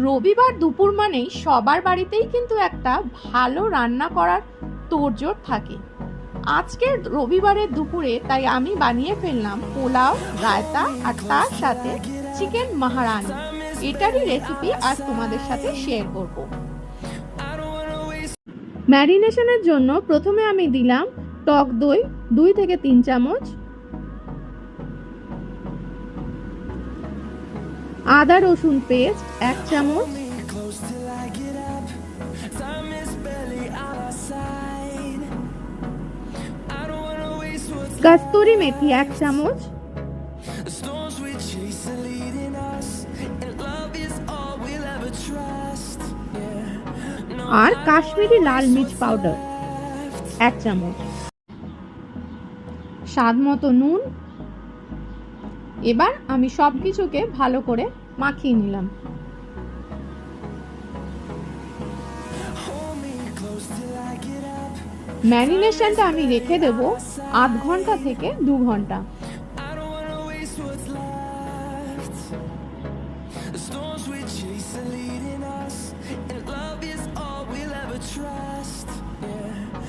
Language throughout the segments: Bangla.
রবিবার দুপুর মানেই সবার বাড়িতেই কিন্তু একটা ভালো রান্না করার তোড়জোড় থাকে। আজকে রবিবারের দুপুরে তাই আমি বানিয়ে ফেললাম পোলাও, রায়তা আর তার সাথে চিকেন মাহারানি। এটারই রেসিপি আজ তোমাদের সাথে শেয়ার করব। ম্যারিনেশনের জন্য প্রথমে আমি দিলাম টক দই 2 থেকে 3 চামচ, আদা রসুন পেস্ট 1 চামচ, কস্তুরি মেথি 1 চামচ, আর কাশ্মীরি লাল মির্চ পাউডার 1 চামচ, স্বাদ মতো নুন। এবার আমি সবকিছুকে ভালো করে মাখিয়ে নিলাম। ম্যারিনেশনটা আমি রেখে দেব 8 ঘন্টা থেকে 2 ঘন্টা।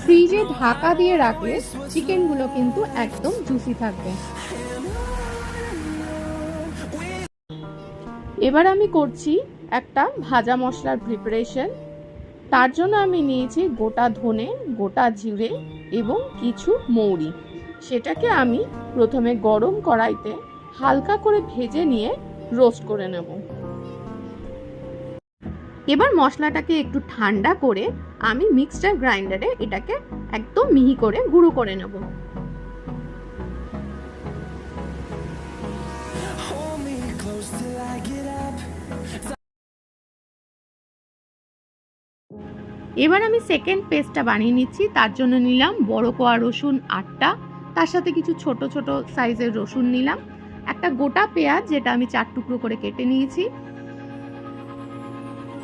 ফ্রিজে ঢাকা দিয়ে রাখলে চিকেনগুলো কিন্তু একদম জুসি থাকবে। এবার আমি করছি একটা ভাজা মশলার প্রিপারেশন। তার জন্য আমি নিয়েছি গোটা ধনে, গোটা জিরে এবং কিছু মৌরি। সেটাকে আমি প্রথমে গরম কড়াইতে হালকা করে ভেজে নিয়ে রোস্ট করে নেব। এবার মশলাটাকে একটু ঠান্ডা করে আমি মিক্সচার গ্রাইন্ডারে এটাকে একদম মিহি করে গুঁড়ো করে নেব। এবার আমি সেকেন্ড পেস্টটা বানিয়ে নিচ্ছি। তার জন্য নিলাম বড় কোয়া রসুন 8টা, তার সাথে কিছু ছোট ছোট সাইজের রসুন নিলাম, একটা গোটা পেঁয়াজ যেটা আমি 4 টুকরো করে কেটে নিয়েছি,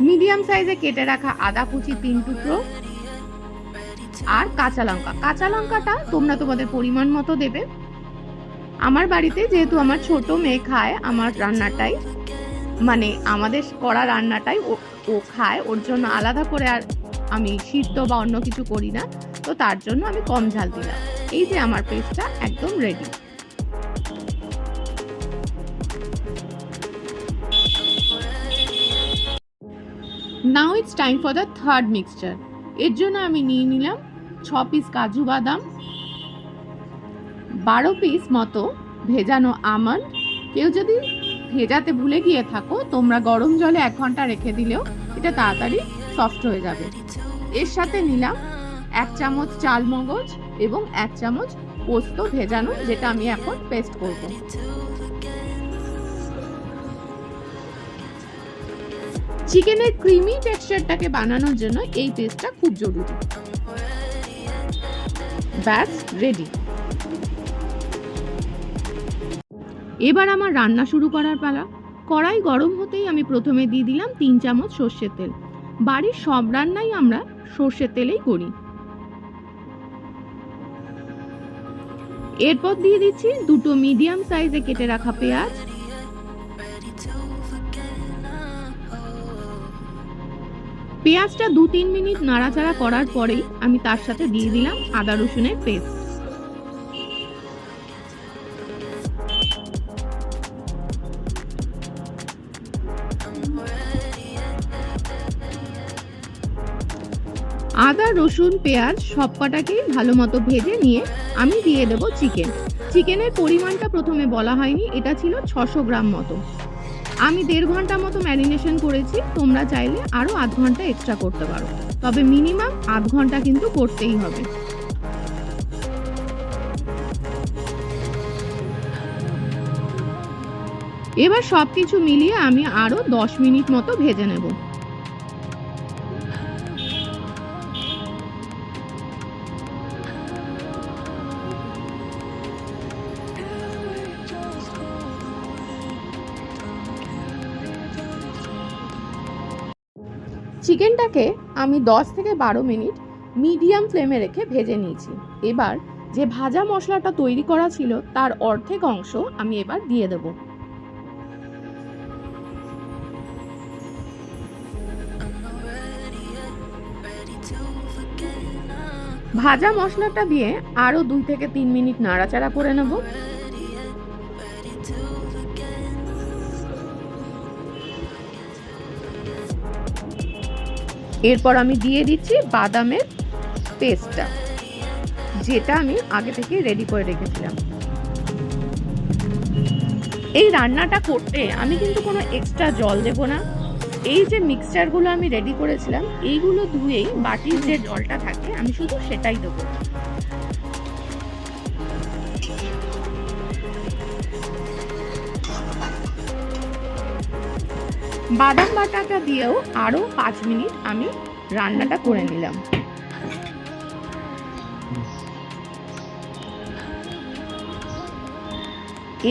মিডিয়াম সাইজে কেটে রাখা আদা কুচি 3 টুকরো, আর কাঁচা লঙ্কা। কাঁচা লঙ্কাটা তোমরা তোমাদের পরিমাণ মতো দেবে। আমার বাড়িতে যেহেতু আমার ছোট মেয়ে খায় আমার রান্নাটাই, মানে আমাদের করা রান্নাটাই ও খায়, ওর জন্য আলাদা করে আর আমি সিদ্ধ বা অন্য কিছু করি না, তো তার জন্য আমি কম ঝাল দিলাম। এই যে আমার পেস্টটা একদম ready. Now it's time for the third mixture. এর জন্য আমি নিয়ে নিলাম 6 পিস কাজু বাদাম, 12 পিস মতো ভেজানো আমন্ড। কেউ যদি ভেজাতে ভুলে গিয়ে থাকো তোমরা গরম জলে 1 ঘন্টা রেখে দিলেও এটা তাড়াতাড়ি সফট হয়ে যাবে। এর সাথে নিলাম 1 চামচ চাল মগজ এবং 1 চামচ পোস্ত ভেজানো, যেটা আমি এখন পেস্ট করব। চিকেনের ক্রিমি টেক্সচারটাকে বানানোর জন্য এই পেস্টটা খুব জরুরি। ব্যাস রেডি। এবার আমার রান্না শুরু করার পালা। কড়াই গরম হতেই আমি প্রথমে দিয়ে দিলাম 3 চামচ সর্ষের তেল। বাড়ির সব রান্নাই আমরা সর্ষের তেলেই করি। এরপর দিয়ে দিচ্ছি 2টো মিডিয়াম সাইজে কেটে রাখা পেঁয়াজ, পেঁয়াজটা 2-3 মিনিট নাড়াচাড়া করার পরেই আমি তার সাথে দিয়ে দিলাম আদা রসুনের পেস্ট। আদা রসুন পেঁয়াজ সব কটাকেই ভালো মতো ভেজে নিয়ে আমি দিয়ে দেব চিকেন। চিকেনের পরিমাণটা প্রথমে বলা হয়নি, এটা ছিল 600 গ্রাম মতো। আমি 1.5 ঘন্টা মতো ম্যারিনেশন করেছি, তোমরা চাইলে আরও আধ ঘন্টা এক্সট্রা করতে পারো, তবে মিনিমাম আধ ঘন্টা কিন্তু করতেই হবে। এবার সবকিছু মিলিয়ে আমি আরও 10 মিনিট মতো ভেজে নেব। চিকেনটাকে আমি 10 থেকে 12 মিনিট মিডিয়াম ফ্লেমে রেখে ভেজে নিয়েছি। এবার যে ভাজা মশলাটা তৈরি করা ছিল তার অর্ধেক অংশ আমি এবার দিয়ে দেব। ভাজা মশলাটা দিয়ে আরো 2 থেকে 3 মিনিট নাড়াচাড়া করে নেব। এরপর আমি দিয়ে দিচ্ছি বাদামের পেস্টটা, যেটা আমি আগে থেকে রেডি করে রেখেছিলাম। এই রান্নাটা করতে আমি কিন্তু কোনো এক্সট্রা জল দেব না। এই যে মিক্সচারগুলো আমি রেডি করেছিলাম, এইগুলো ধুয়েই বাটির যে জলটা থাকে আমি শুধু সেটাই দেবো। বাদাম বাটাটা দিয়েও আরো 5 মিনিট আমি রান্নাটা করে নিলাম।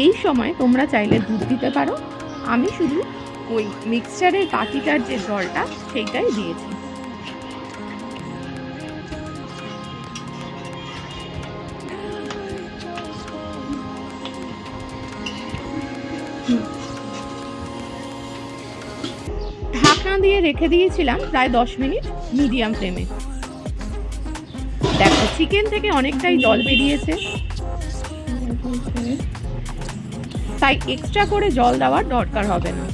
এই সময় তোমরা চাইলে দুধ দিতে পারো, আমি শুধু ওই মিক্সচারের বাটিটার যে জলটা সেইটাই দিয়েছি। ঢাকনা দিয়ে রেখে দিয়েছিলাম প্রায় 10 মিনিট মিডিয়াম ফ্লেমে। দেখো চিকেন থেকে অনেকটাই জল বেরিয়েছে, তাই এক্সট্রা করে জল দেওয়ার দরকার হবে না।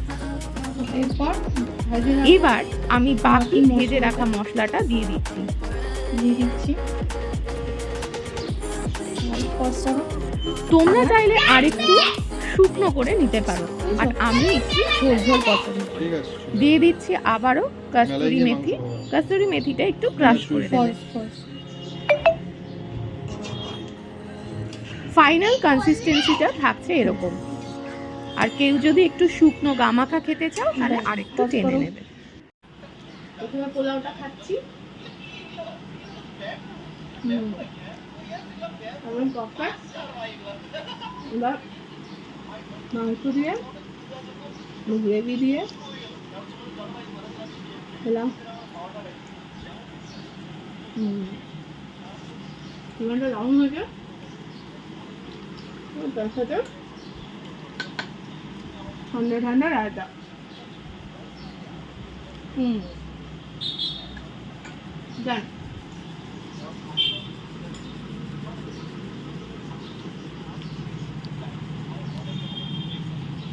এবার আমি বাকি ভেজে রাখা মশলাটা দিয়ে দিচ্ছি। তোমরা চাইলে আরেকটু শুকনো করে নিতে পারো, আর আমি একটু ঝোল ঝোল পছন্দ করি। দিয়ে দিচ্ছি আবারও কস্তুরি মেথি। কস্তুরি মেথিটা একটু ক্রাশ করে দেব। ফাইনাল কনসিস্টেন্সিটা থাকছে এরকম। আর কেউ যদি একটু শুকনো গামাখা খেতে চাও তাহলে আরেকটু টেনে নেবে। প্রথমে পোলাওটা খাচ্ছি। এবার মাংস দিয়ে গ্রেভি দিয়ে খেলাম। চিকেনটা দারুণ হয়েছে। তার সাথে ঠান্ডা ঠান্ডা রায়তা। জান